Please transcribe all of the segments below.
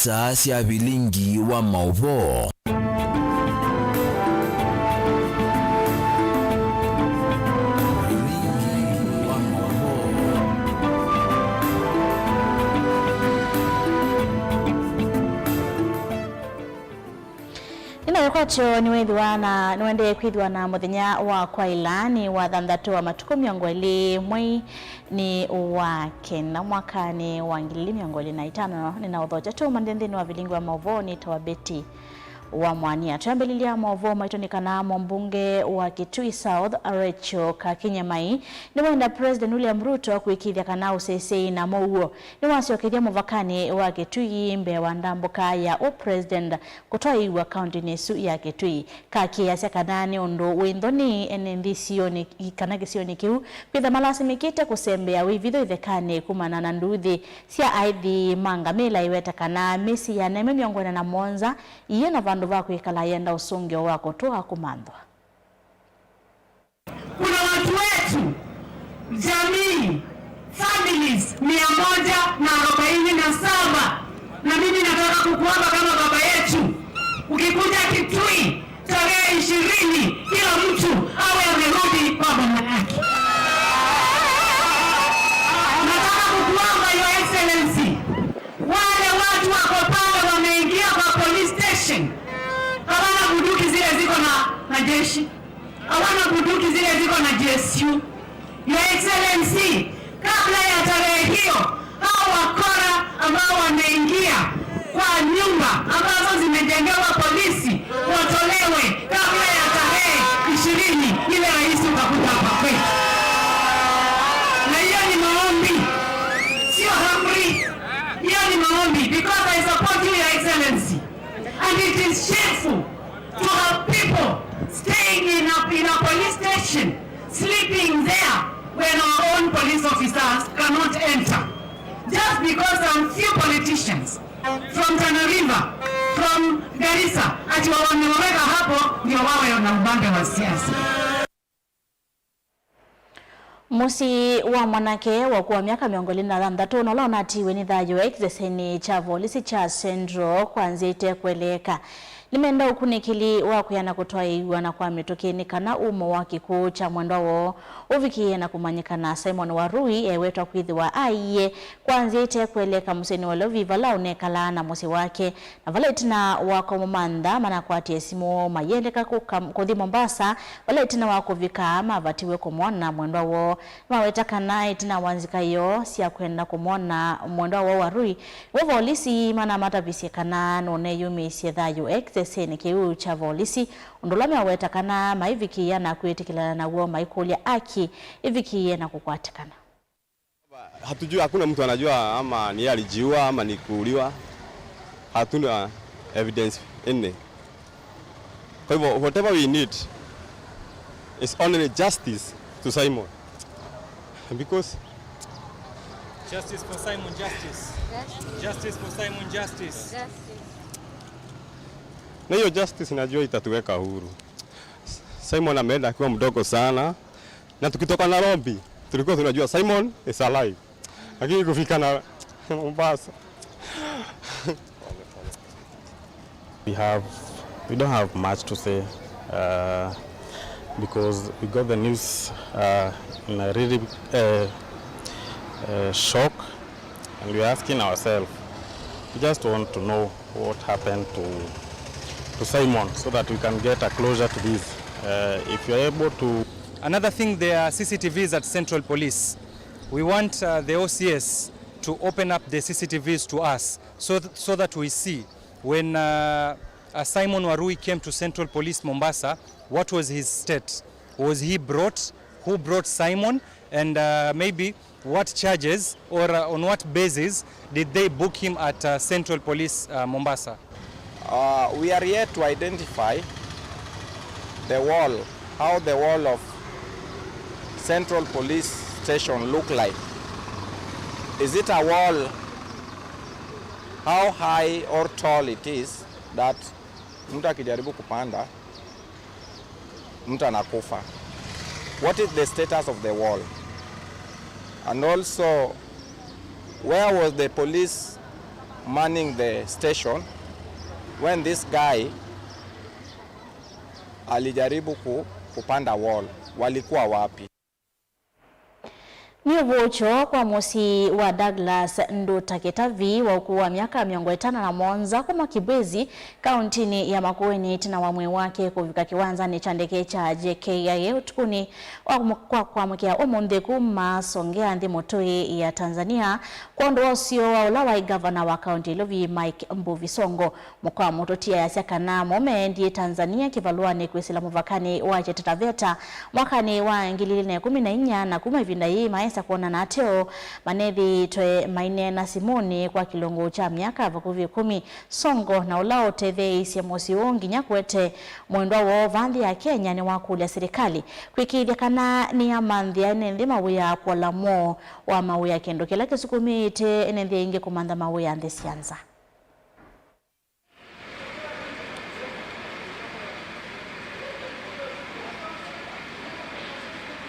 saa cia bilingi wa mauvo. Kwacho niwende kwithwa na muthenya wa kwailani wa thanthatu wa matuku miongo ili mwei ni wa kenda mwakani wa 2025. Ninauthoja tu mandendeni wa vilingi wa mauvoni tawa Beti wa Mwania. Tuambelilia mauvoo maitonikana mbunge wa Kitui South Rachel Kakinyamai ni wenda President William Ruto kuikithia kana usesei na mouo ni wasiokithia muvakani wa Kitui mbe wa ndambuka ya President kutoa iwa county nesu ya Kitui kakiasya kana ni undu windoni enendisioni kana gisioni kiu kwitha malasimikite kusembea wivitho ithekane kumana na nduthi cia aithi mangamila iweta kana misi ya neme miongoni na monza iyo na vandu va kuikala yenda usungio wako toa kumandwa. Kuna watu wetu jamii families 147 na mimi nataka kukuomba kama baba yetu, ukikuja Kitui tarehe 20 kila mtu awe amerudi kwa baba yake. Nataka kukuomba Your Excellency, wale watu wako pale wameingia kwa police station, hawana bunduki zile ziko na jeshi, hawana bunduki zile ziko na GSU. Your Excellency, kabla ya tarehe hiyo, hao wakora ambao wameingia kwa nyumba ambazo zimejengewa polisi watolewe kabla ya tarehe 20 ile rais utakuja hapa kwetu. Na hiyo ni maombi, sio amri. Hiyo ni maombi because I support you, Your Excellency. And it is shameful to have people staying in a police station, sleeping there when our own police officers cannot enter. Just because some few politicians from Tana River, from Garissa, ati wameweka hapo ndio wawe na ubande wa siasa. Musi wa mwanake wa kuwa miaka 23 unaona atiwe ni thayo exeseni cha volisi cha Central kwanzite kueleka. Nimenda ukunikili wa kuyana kutoa iwa na kwa mitokeni kana umo wa kikuu cha mwendo wo uvikie na kumanyikana Simon Warui ewetu wa kuithiwa aiye kwanzite kueleka museni walo vivala unekala na musi wake na vala itina wako mumanda mana kwa tiesimu mayeleka kuthi Mombasa vala itina wako vika mavatiwe kumona mwendo wo maweta kana itina wanzika yo siya kwenda kumona mwendo wo Warui wavu olisi mana matavisi kana none yumi siedhayo exeseni kiu cha volisi undulame waweta kana maiviki ya na kuitikila na uo maikulia aki iviki ya na kukwatikana. Hatujua, hakuna mtu anajua ama ni alijiua ama ni kuuliwa. Hatuna evidence ine. Kwa hivyo whatever we need is only justice to Simon. Because justice for Simon, justice. Justice for Simon, justice. Na hiyo justice najua itatuweka huru. Simon ameenda akiwa mdogo sana na tukitoka Nairobi tulikuwa tunajua Simon is alive. Lakini kufika na Mombasa we don't have much to say because we got the news in a really shock, and we're asking ourselves, we just want to know what happened to Simon so that we can get a closure to this. If you're able to... Another thing, there are CCTVs at Central Police. We want the OCS to open up the CCTVs to us so that we see when Simon Warui came to Central Police Mombasa, what was his state? Was he brought? Who brought Simon? And maybe what charges or on what basis did they book him at Central Police Mombasa? We are yet to identify the wall, how the wall of Central Police Station look like. Is it a wall, how high or tall it is that mtu akijaribu kupanda mtu anakufa? What is the status of the wall? And also, where was the police manning the station when this guy alijaribu kupanda wall. Walikuwa wapi? Ni uvocho kwa musi wa Douglas Nduta Kitavi wa ukuu wa miaka 51 kwa Kibwezi kauntini ya Makueni tina wamwe wake kuvika kiwanzani cha ndege cha JKIA utukuni kwa mkia umunthe kuma Songea nthi mutui ya Tanzania kwa ndo usio wa ulawa gavana wa kaunti Lovi Mike Mbuvi Songo mkwa mutotia ya siakana momeendi Tanzania kivaluani kuisila muvakani wa Taveta mwakani wa 2014 na kuma ivinda hii maesa kuona na ateo manethi toe maine na Simoni kwa kilongo cha miaka vakuvi 10 Songo na ulao teve isi mosi wongi nyakwete mwendwa wa vandhi ya Kenya ni wakulia serikali kwikithia kana ni ya mandhi ya nendhi mawia kwa lamo wa mawia kendo kila kisukumite nendhi inge kumanda mawia nthi sianza.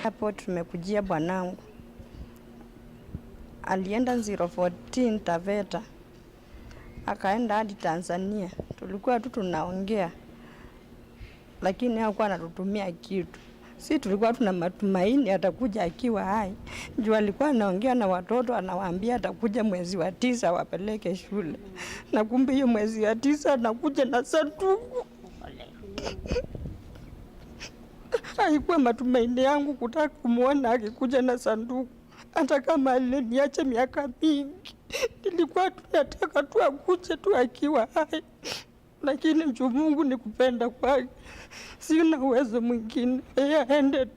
Hapo tumekujia bwanangu. Alienda 014 Taveta. Akaenda hadi Tanzania. Tulikuwa tu tunaongea. Lakini hakuwa anatutumia kitu. Si tulikuwa tuna matumaini atakuja akiwa hai. Juu alikuwa anaongea na watoto anawaambia atakuja mwezi wa 9 wapeleke shule. Na kumbe hiyo mwezi wa 9 anakuja na sanduku. Haikuwa matumaini yangu kutaka kumuona akikuja na sanduku. Hata kama aliniacha miaka mingi. Nilikuwa tunataka tu akuje tu akiwa hai. Lakini mchu Mungu ni kupenda kwake. Sina uwezo mwingine. Yeye aende tu.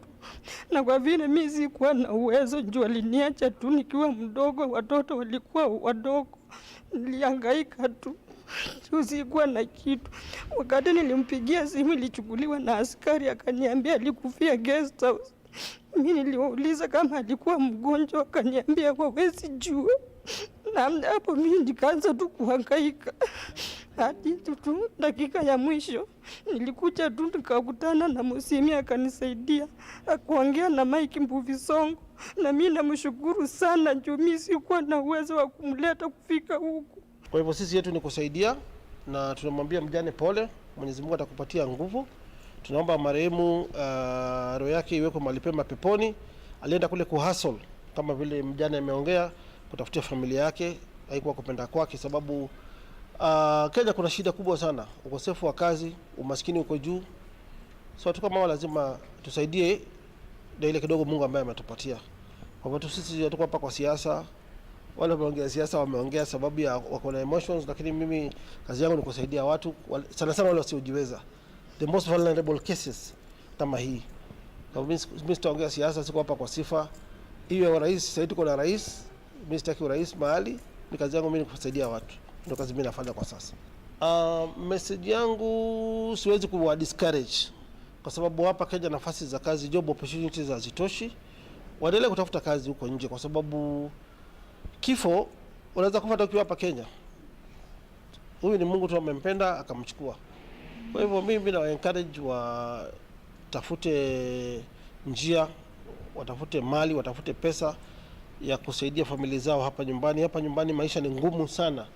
Na kwa vile mimi sikuwa na uwezo juu aliniacha tu nikiwa mdogo, watoto walikuwa wadogo. Nilihangaika tu. Sikuwa na kitu. Wakati nilimpigia simu ilichukuliwa na askari akaniambia alikufia guest house. Mimi niliuliza kama alikuwa mgonjwa akaniambia hawezi jua. Na hapo mimi nikaanza tu kuhangaika. Hadi tu dakika ya mwisho nilikuja tu nikakutana na Musimi akanisaidia kuongea na Mike Mbuvi Songo, na mimi namshukuru sana juu mimi sikuwa na uwezo wa kumleta kufika huku. Kwa hivyo sisi yetu ni kusaidia na tunamwambia mjane pole, Mwenyezi Mungu atakupatia nguvu. Tunaomba marehemu roho yake iwekwe mahali pema peponi. Alienda kule kuhustle kama vile mjane ameongea, kutafutia familia yake, haikuwa kupenda kwake sababu Kenya kuna shida kubwa sana, ukosefu wa kazi, umaskini uko juu. So watu kama lazima tusaidie na ile kidogo Mungu ambaye ametupatia. Kwa hivyo sisi hatuko hapa kwa siasa. Wale wameongea siasa wameongea sababu ya wako na emotions, lakini mimi kazi yangu ni kusaidia watu sana sana wale wasiojiweza. The most vulnerable cases kama hii. Kwa hivyo mimi sitaongea siasa, siko hapa kwa sifa. Iwe rais, sasa tuko na rais, mimi sitaki rais mahali, ni kazi yangu mimi kusaidia watu. Ndio kazi mimi nafanya kwa sasa. Message yangu siwezi kuwa discourage kwa sababu hapa Kenya nafasi za kazi, job opportunities hazitoshi. Waendelee kutafuta kazi huko nje kwa sababu kifo unaweza kufa ukiwa hapa Kenya. Huyu ni Mungu tu amempenda akamchukua. Kwa hivyo mimi na encourage watafute njia, watafute mali, watafute pesa ya kusaidia familia zao hapa nyumbani. Hapa nyumbani maisha ni ngumu sana.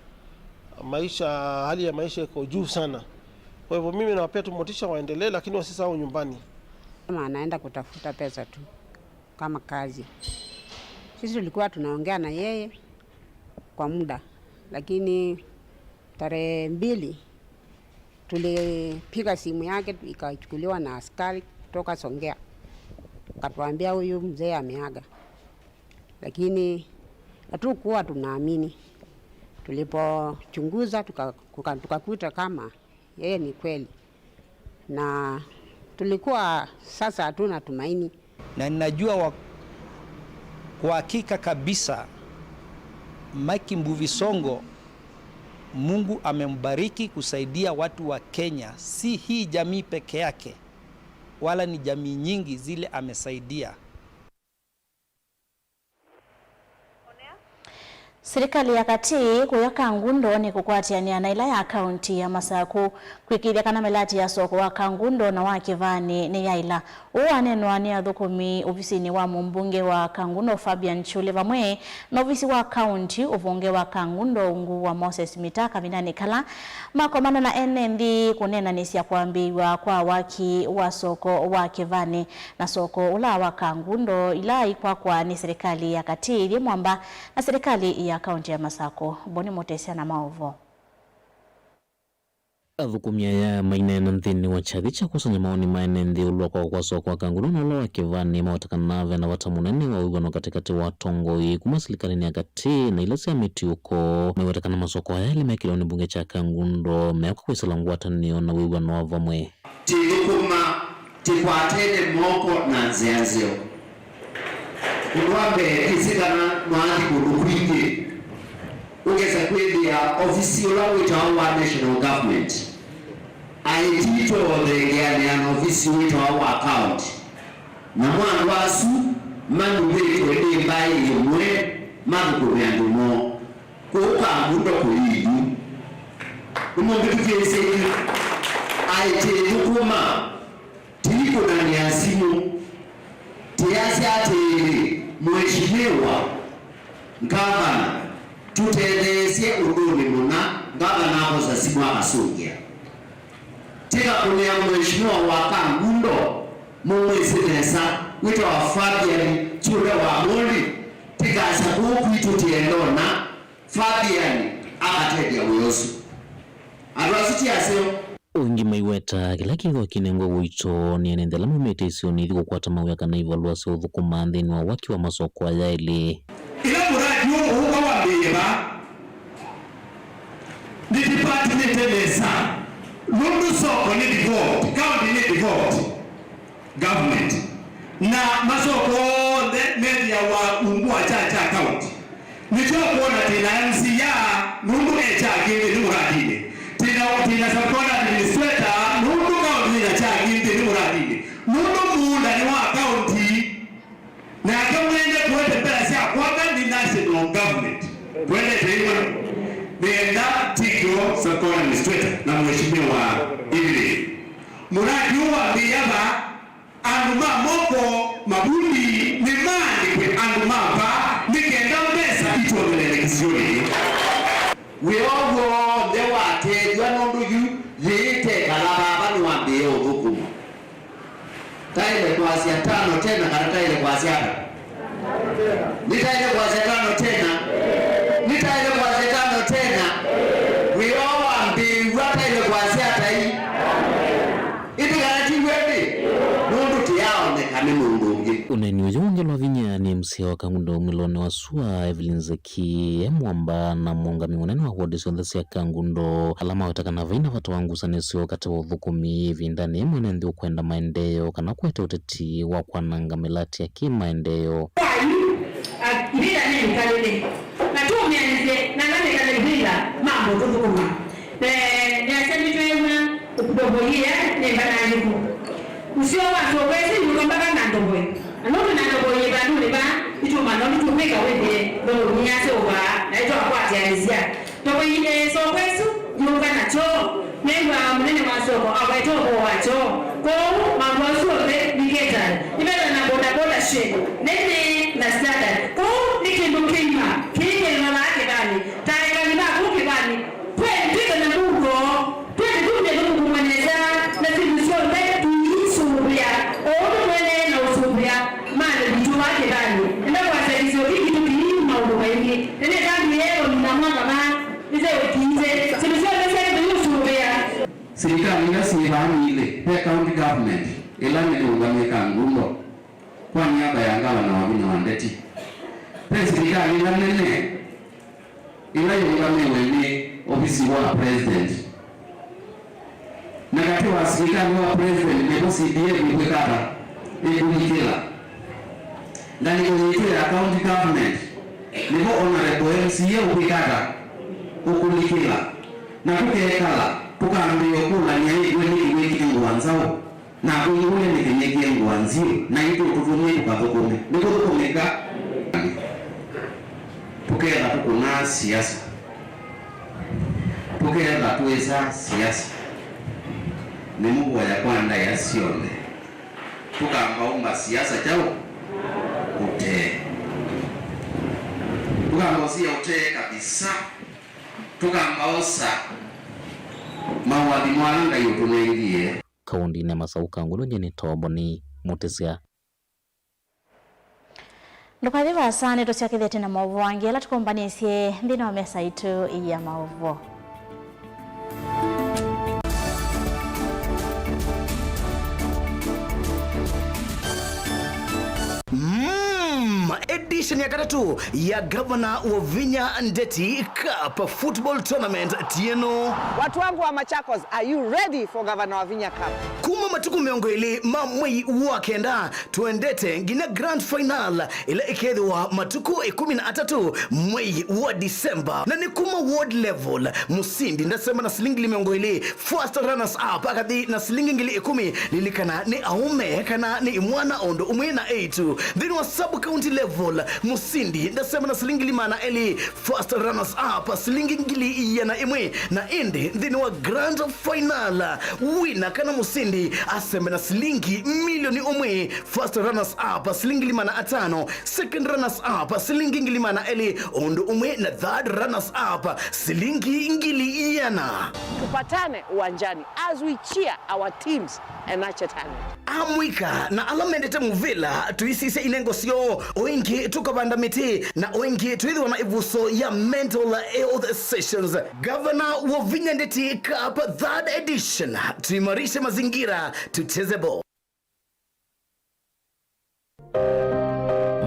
Hali ya maisha iko juu sana. Kwa hivyo mimi nawapea tu motisha waendelee, lakini wasisahau nyumbani. Kama anaenda kutafuta pesa tu kama kazi. Sisi tulikuwa tunaongea na yeye kwa muda, lakini tarehe 2 tulipiga simu yake ikachukuliwa na askari kutoka Songea. Akatuambia huyu mzee ameaga. Lakini hatukuwa tunaamini. Tulipochunguza tukakuta kama yeye ni kweli. Na tulikuwa sasa hatuna tumaini. Na ninajua kwa hakika kabisa Mike Mbuvi Songo Mungu amembariki kusaidia watu wa Kenya, si hii jamii peke yake, wala ni jamii nyingi zile amesaidia. Serikali ya kati kuyaka ngundo ni kukwatiania na ila ya kaunti ya Masaku kwikiria kana melati ya soko wa Kangundo na wa Kivani ni yaila uwanenwa ni athukumi ofisini wa mumbunge wa Kangundo Fabian Chule vamwe na ofisi wa county uvunge wa Kangundo ungu wa Moses Mitaka vinani kala makomana na NND kunena nisia kuambiwa kwa waki wa soko wa Kivani na soko ula wa Kangundo ila kwa ni serikali ya Katili mwamba na serikali ya kaunti ya Masako. Boni Motesi na maovo athukumia ya mainena nthini wa chathi cha kusanya maoni mainendi ulwa kwa soko wa Kangundo na ula wa Kivani mawatakana na wata munene wa uwano katikati wa Tongoi kuma serikalini ya Kati na ila sia miti uko mewatakana masoko haya limekiliwa ni bunge cha Kangundo meaka kuisala ngwatanio na uwano wa vamwe tilukuma tikwatene moko na nzianzio kudwambe kisigana mwandi kudukwingi ugeza kwithia ofisi ula witawa wa national government aitito thegea ni ofisi witawa wa county na mwandu wasu manu witwe ni mbai imwe mathukuru ya ndumo Kangundo kulidu umundu tukiese aitithukuma tiko na niasimu tiasi atiri mheshimiwa gavana tutethesie uduni muna gavana hapo za simu akasungia tika kunia mheshimiwa wa Kangundo mumwesinesa wito wa Fabian Chule wa Moli tika sabuku itutiendona Fabian akatedia uyosu adwasiti aseo ungi maiweta kila kigo kinengo wito ni enendela mumete isio ni thiko kwa tamawe kana ivalua se uthukuma nthini wa waki wa masoko ya ili ila muradi huko wa mbeba ni department elesa lundu soko ni devote county ni devote government na masoko media wa umbua cha county nicho kuona tina MC ya lundu echa gindi ni muradi tina support administrator lundu county na cha gindi ni muradi lundu muunda ni wa county na kamwende kuwete pesa ya kwamba ni national government kwende tena nenda tiko support administrator na mheshimiwa ili muradi wa biyaba anduma moko mabundi ni mani kwe anduma pa nikenda pesa itwelele kisioni weogo dewa tejwa nondu yu yite kalababa ni wambie uthukuma taile kwa asia tano tena kana taile kwa asia tano nitaile kwa asia tano tena nitaile kwa asia tano tena weogo ambi wataile kwa asia tai iti kana tiwedi nundu tiyao nekane mundungi uneni ujunge lwa vinya ni msia wa Kangundo milone wa sua Evelyn Zeki mwamba na mwongami munene wa wadisi ondhesi ya Kangundo alama watakana vaina watu wangu sanesio kati wa udhukumi vindani mwenendi ukwenda maendeyo kana kuwete uteti wa kwananga melati ya kimaendeyo vila nini kalele na tume anize na nani kalele mambo tudhukuma ni asemi tuema ukudobohia ni mbana aliku usio wa sokezi ukombaka na ndoboye anoto na ndoboye bandu ba ituma no nitumika wende ndo nyase oba na ito akwati alizia ndoboye sokwesu yunga na cho nemba munene wa soko abaito wacho ko mambo sote niketa ibera na boda boda she nene na standard ko nikindukima kinge na lake bani taiga ni ba kukibani pwe ndika na mungo pwe ndunde mungu mweneza na sivyo mbele tuisumbia odo mwene na usumbia mane bitu wake bani ndio kwa sababu hiki kitu kilimu maungo mengi nene kama leo ninamwaga ba nize ukize sivyo mbele usumbia serikali inasibani ile pe county government ilani ungame Kangundo kwa niaba ya gavana wa Bina Wandeti pe serikali nene ungame wene ofisi wa president na kati wa serikali wa president nebo CDF ni kwekata ikunikila ndani kwa county government nebo honorable MCA ukwekata ukunikila na kukekala tukambio kula ni wewe wiki ngwanzao na kuingule ni kenyeke ngwanzio na ito tutumie tukatokome ndiko tukomeka tukera tukuna siasa tukera tuweza siasa ni Mungu ya kwanda yasione tukambaumba siasa chao ute tukambaosia ute kabisa tukambaosa mawadi mwalanga yutumengie kaundi ne masauka ngulo jeni toboni mutesia Ndukadhi vasane tusiakithete na maovu wangi ala tukombanisye ndina wa mesa itu ya maovu. Edition ya katatu ya Governor Wavinya Ndeti Cup Football Tournament tieno. Watu wangu wa Machakos, are you ready for Governor Wavinya Cup? Kuma matuku miongo ili mamwei wakenda tuendete ngine grand final ile ikedwa matuku 13 mwei wa Disemba na ni kuma world level musindi ndasema na silingi miongo ili first runners up akadi na silingi ngili 10 lilikana ni aume kana ni mwana ondo umwena 8 then wa sub county level musindi ndasema na silingi limana eli first runners up silingi ngili yana imwe na ende then wa grand final winner kana musindi asema na silingi milioni umwe first runners up silingi limana 5 second runners up silingi ngili mana eli ondo umwe na third runners up silingi ngili yana. Tupatane uwanjani as we cheer our teams and nurture talent. Amwika na alamendete muvila tuisise inengo sio oingi tukabanda miti na oingi tuidhiwa na ivuso ya mental health sessions. Governor Wavinya Ndeti Cup 3rd edition, tuimarishe mazingira, tucheze ball.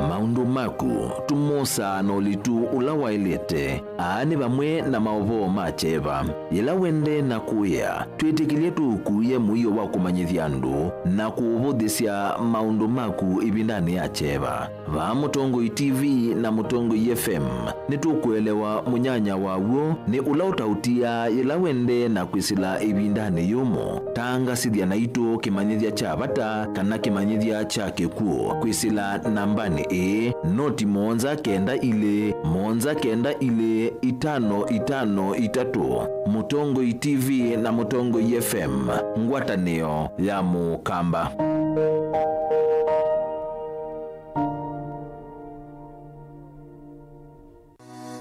Maundu maku tumosa nolitu ulawailete aani bamwe na maovo macheva yela wende na kuya twitikilie tukuye muyo wa kumanyithia ndu na kuuvudhisya maundu maku ibindani ya cheva va Mutongo TV na Mutongo FM nitukuelewa munyanya wawo ni ulautautia yela wende na kwisila ibindani yumo tanga sidhia na ito kimanyithia cha bata kana kimanyithia cha kikuo kwisila nambani noti monza kenda ile 5553 Mutongo TV na Mutongo FM ngwatanio ya Mukamba.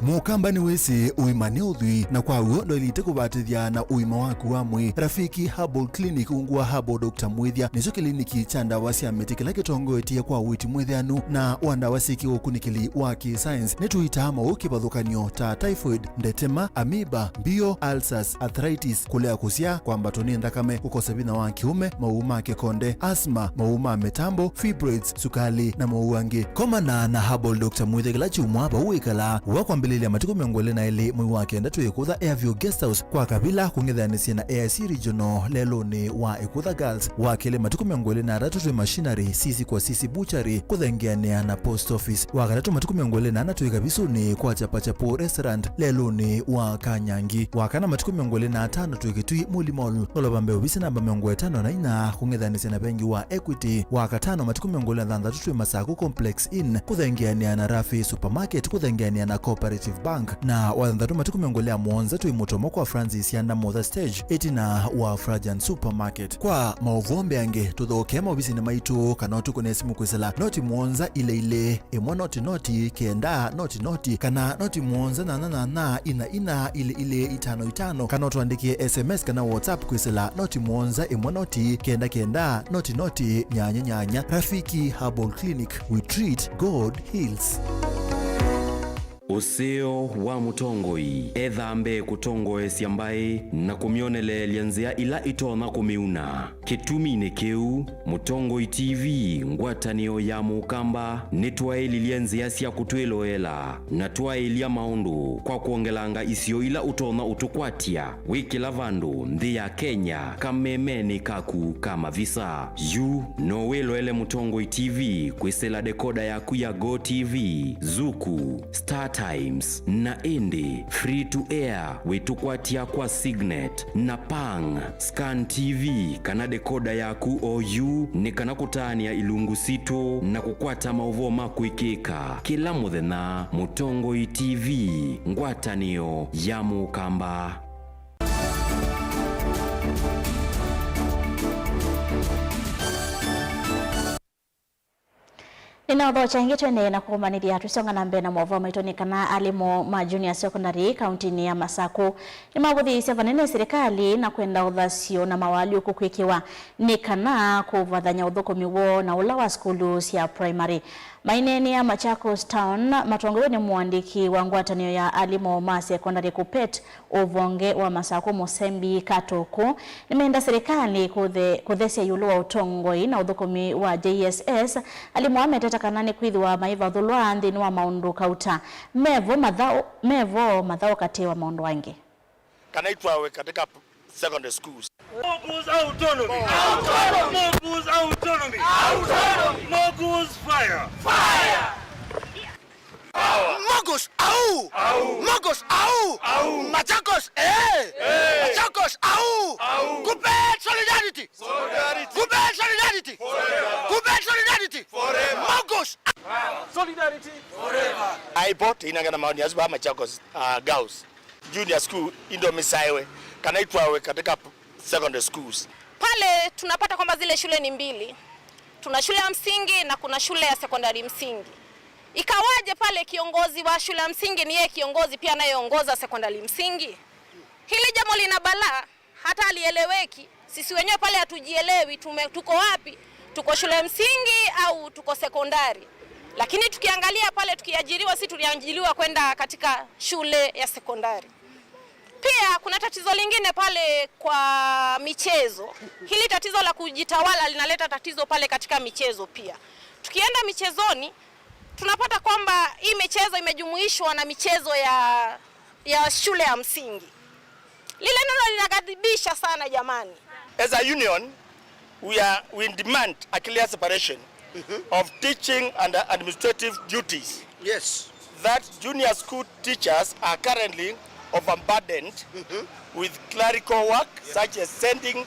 Mukamba ni wese uimane udhui na kwa uondo ilite kubatithia na uima waku wa mwi Rafiki Herbal Clinic ungua Herbal Dr. Mwithia nicho kliniki cha ndawa cia miti kila kitongoetie kwa witi mwithianu na wandawa siki ukunikili wa ki-science nituitama ukibadhukanio ta typhoid, ndetema, amiba, mbio, ulcers, arthritis, kulea kusia, kwambatoni ndakame, kukosa bina wa kiume, mauma kekonde, asma, mauma metambo, fibroids, sukali na mauangi. Komana na Herbal Dr. Mwithia kila chumwaba uikala wakwambili ya matuku miongole na ili mwi wake ndatu ikutha Airview Guest House kwa kabila kungithanisi na AIC Regional lelo ni wa ikutha Girls wakile matuku miongole na ratu machinery sisi kwa sisi butchery kuthengiania na post office wakatatu matuku miongole na natu ikabisu ni kwa chapachapo restaurant lelo ni wa Kanyangi wakana matuku miongole na tano tuikitui Muli Mall nolobambe ubisi namba miongole tano na ina kungithanisi na bengi wa Equity wakatano matuku miongole na dhanda Masaku Complex Inn kuthengiania na Rafi Supermarket kuthengiania na Cooperative Bank na wadhandatu matuku miongolea Monza tuimotomo kwa Francis ya Mother Stage etina wa Frajan Supermarket kwa mauvombe yange tuthokema ubisi ni maitu kanotu kune simu kwisela noti Monza ile emwa noti kenda noti kana noti Monza na ina ile itano kanotu andikie SMS kana WhatsApp kwisela noti Monza emwa noti kenda noti nyanya. Rafiki Herbal Clinic, we treat, God heals. Useo wa mutongoi ethambe kutongoe siambai na kumionele lianzia ila itona kumiuna kitumine keu Mutongoi TV ngwatanio ya Mukamba nitwaeli lianzia sia kutweloela na twaeli ya maundu kwa kuongelanga isio ila utona utukwatia wiki lavandu ndi ya Kenya kamemeni kaku kama visa yu noweloele Mutongoi TV kwisela dekoda ya kuya Go TV Zuku Star Times na Indi free to air wetukwatia kwa Signet na Pang Scan TV kana dekoda yaku OU ni kana kutania ilungu sito na kukwata mauvo makuikika kila muthena Mutongoi TV ngwatanio ya Mukamba. Ninaodho changi twende na kumanithia tusonga na mbere na mwovo maitonekana alimu ma junior secondary kaunti ya Masaku nimaguthiisya vanene serikali na kwenda uthasio na mawali ukukwikiwa nikana kuvathanya uthukumi wo na ula wa skulu cia primary. Maineni ya Machakos Town matongowe ni mwandiki wa ngwatanio ya alimu ma secondary Kupet uvonge wa Masaku Musembi Katoku nimeenda serikali kuthesia yulu wa utongoi na uthukumi wa JSS alimu ameteta kanani kwithiwa maiva thulwa nthini wa maundu kauta mevo mathao kati wa maundu wangi kanaitwa katika secondary schools. Mogu's autonomy. Autonomy. Mogu's autonomy. Autonomy. Mogu's fire. Fire. Mogu's au. Au. Mogu's au. Au. Machakos Machakos au. Au. Kupet solidarity. Solidarity. Kupet solidarity. Forever. Kupet solidarity. Forever. Mogu's solidarity. Forever. I bought inangana maoni ya Machakos girls junior school Indomisaiwe kanaitwa katika secondary schools. Pale tunapata kwamba zile shule ni mbili. Tuna shule ya msingi na kuna shule ya sekondari msingi. Ikawaje pale kiongozi wa shule ya msingi ni yeye kiongozi pia anayeongoza sekondari msingi? Hili jambo lina balaa, hata alieleweki. Sisi wenyewe pale hatujielewi tuko wapi? Tuko shule ya msingi au tuko sekondari? Lakini tukiangalia pale tukiajiriwa sisi tuliajiriwa kwenda katika shule ya sekondari. Pia kuna tatizo lingine pale kwa michezo. Hili tatizo la kujitawala linaleta tatizo pale katika michezo pia. Tukienda michezoni tunapata kwamba hii michezo imejumuishwa na michezo ya shule ya msingi. Lile neno linagadhibisha sana jamani. As a union we demand a clear separation of teaching and administrative duties. Yes. That junior school teachers are currently overburdened with clerical work such as sending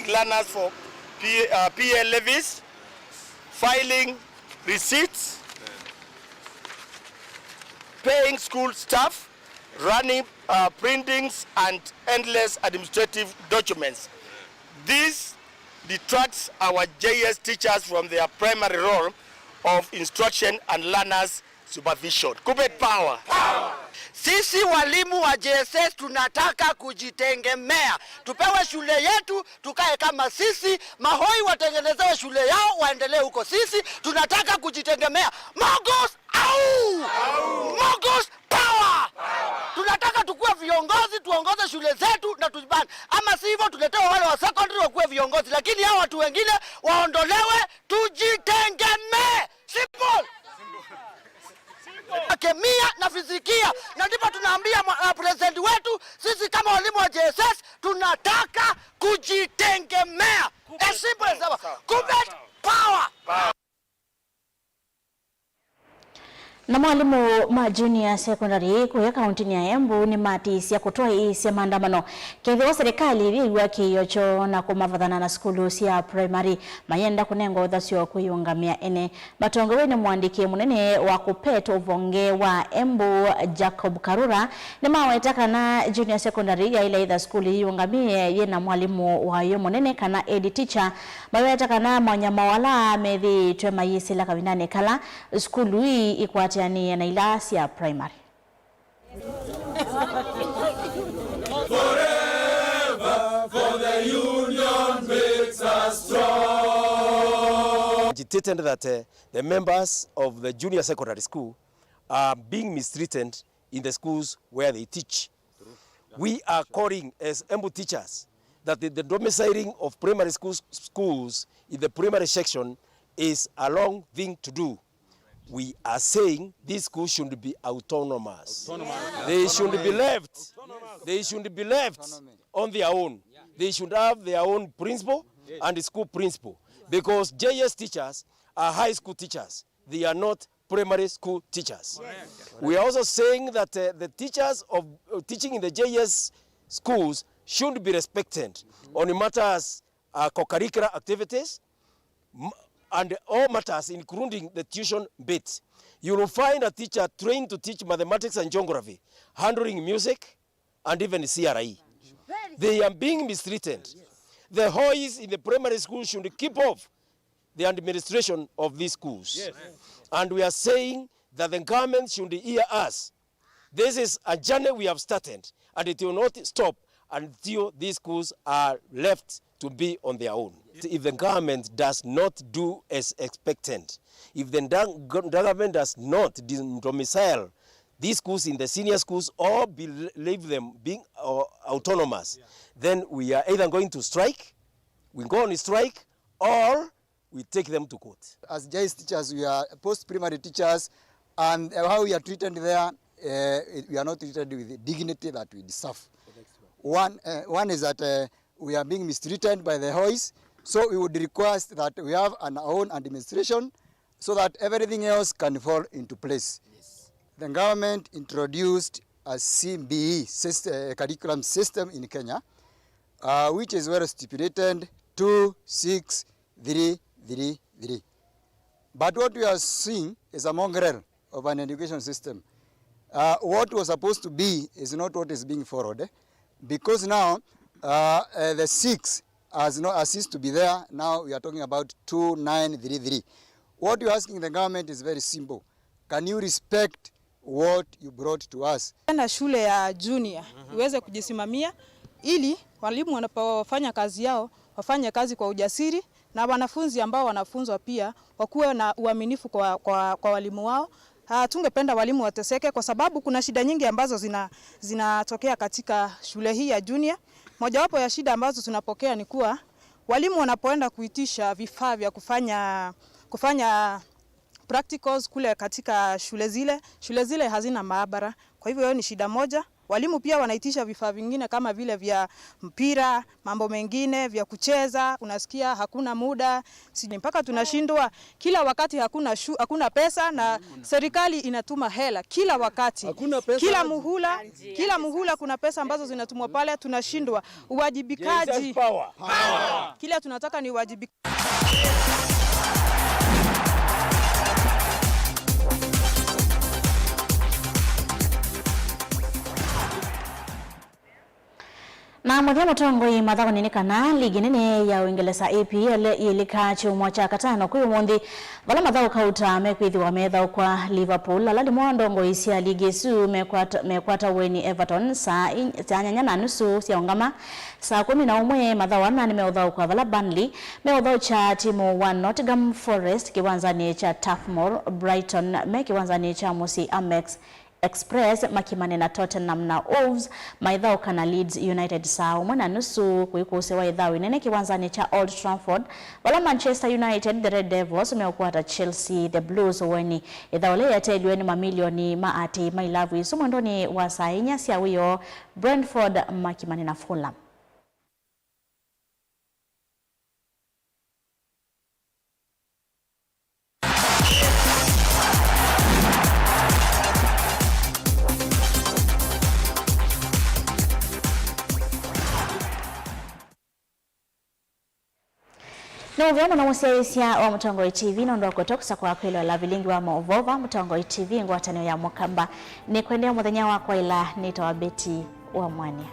learners for PA levies, filing receipts, paying school staff, running printings and endless administrative documents. This detracts our JS teachers from their primary role of instruction and learners supervision. Kupet power. Sisi walimu wa JSS tunataka kujitegemea. Tupewe shule yetu, tukae kama sisi, mahoi watengenezewe shule yao, waendelee huko. Sisi tunataka kujitegemea. Mogu's au! Mogu's power! Tunataka tukue viongozi, tuongoze shule zetu na tujibane. Ama si hivyo tuletewe wale wa secondary wakuwe viongozi, lakini hao watu wengine waondolewe, tujitegemee. Simple. Kemia na fizikia, na ndipo tunaambia president wetu sisi kama walimu wa JSS tunataka kujitegemea. Simple as that. Kupet power. Na mwalimu ma junior secondary kuya kaunti ya Embu ni matisia kutoa isi maandamano kethiwa serikali iliwa kiyocho na kumavathana na skulu cia primary mayenda kunengo uthasio kuyungamia ene matongowe ni mwandiki munene wa Kupet uvonge wa Embu Jacob Karura ni mawetaka na junior secondary ya ila idha skulu yungamie yena mwalimu wa yo munene kana head teacher mawetaka na mwanyama wala methi twema yisila kabinane kala skulu hii ikwati yani na ilasi ya primary. Forever for the union makes us strong. Agitated that the members of the junior secondary school are being mistreated in the schools where they teach. We are calling as Embu teachers that the domiciling of primary schools in the primary section is a long thing to do. We are saying these schools should be autonomous. They should be left. They should be left on their own. They should have their own principal and school principal, because JS teachers are high school teachers. They are not primary school teachers. We are also saying that the teachers of teaching in the JS schools should be respected on matters co-curricular activities and all matters including the tuition bit. You will find a teacher trained to teach mathematics and geography, handling music and even CRE. They are being mistreated. The hoys in the primary school should keep off the administration of these schools. Yes. And we are saying that the government should hear us. This is a journey we have started, and it will not stop until these schools are left to be on their own. Yes. If the government does not do as expected, if the government does not domicile these schools in the senior schools or leave them being autonomous, then we are either going to strike, we go on strike, or we take them to court. As JS teachers, we are post-primary teachers, and how we are treated there, we are not treated with the dignity that we deserve. One is that we are being mistreated by the HOIs, so we would request that we have our own administration so that everything else can fall into place. Yes. The government introduced a CBE system, curriculum system in Kenya, which is well stipulated 26333. But what we are seeing is a mongrel of an education system. What was supposed to be is not what is being followed, because now the 6 has not ceased to be there. Now we are talking about 2933. What you are asking the government is very simple. Can you respect what you brought to us? Na shule ya junior iweze kujisimamia ili walimu wanapofanya kazi yao wafanye kazi kwa ujasiri, na wanafunzi ambao wanafunzwa pia wakuwe na uaminifu kwa walimu wao. Tungependa walimu wateseke kwa sababu kuna shida nyingi ambazo zinatokea katika shule hii ya junior. Mojawapo ya shida ambazo tunapokea ni kuwa walimu wanapoenda kuitisha vifaa vya kufanya practicals kule katika shule zile hazina maabara. Kwa hivyo ni shida moja. Walimu pia wanaitisha vifaa vingine kama vile vya mpira, mambo mengine vya kucheza, unasikia hakuna muda, mpaka tunashindwa kila wakati, hakuna pesa, na serikali inatuma hela kila wakati. Kila muhula kuna pesa ambazo zinatumwa pale, tunashindwa uwajibikaji. Kila tunataka ni uwajibikaji. Na mwadhi mutongoi mathako nini kana ligi nene ya Uingereza EPL ilika chumwa cha katano kuyo mondi vala mathako kauta mekwithi wa metha kwa Liverpool lalali mwandongo isi ya ligi su mekwata weni Everton saa nyanya na nusu siya ungama saa 11 mathako wana meudhau kwa vala Burnley meudhau cha timu wa Nottingham Forest kiwanzani cha Turf Moor, Brighton kiwanzani cha Musi Amex Express makimane na Tottenham na Wolves maidhao kana Leeds United saa mwana nusu kuikusewa idhao inene kiwanzani cha Old Trafford wala Manchester United the Red Devils meukwata Chelsea the Blues weni idhao le ya teliweni mamilioni maati mailavu isu mwendoni wa saa inya siya wiyo Brentford makimane na Fulham. No vyama na musiaisia wa Mutongoi TV nondo kutokusa kwa kwelo la vilingi wa Movova Mutongoi TV ngwatanio ya Mukamba ni kuendea muthenya wa kwa ila nitawabeti wa Mwania.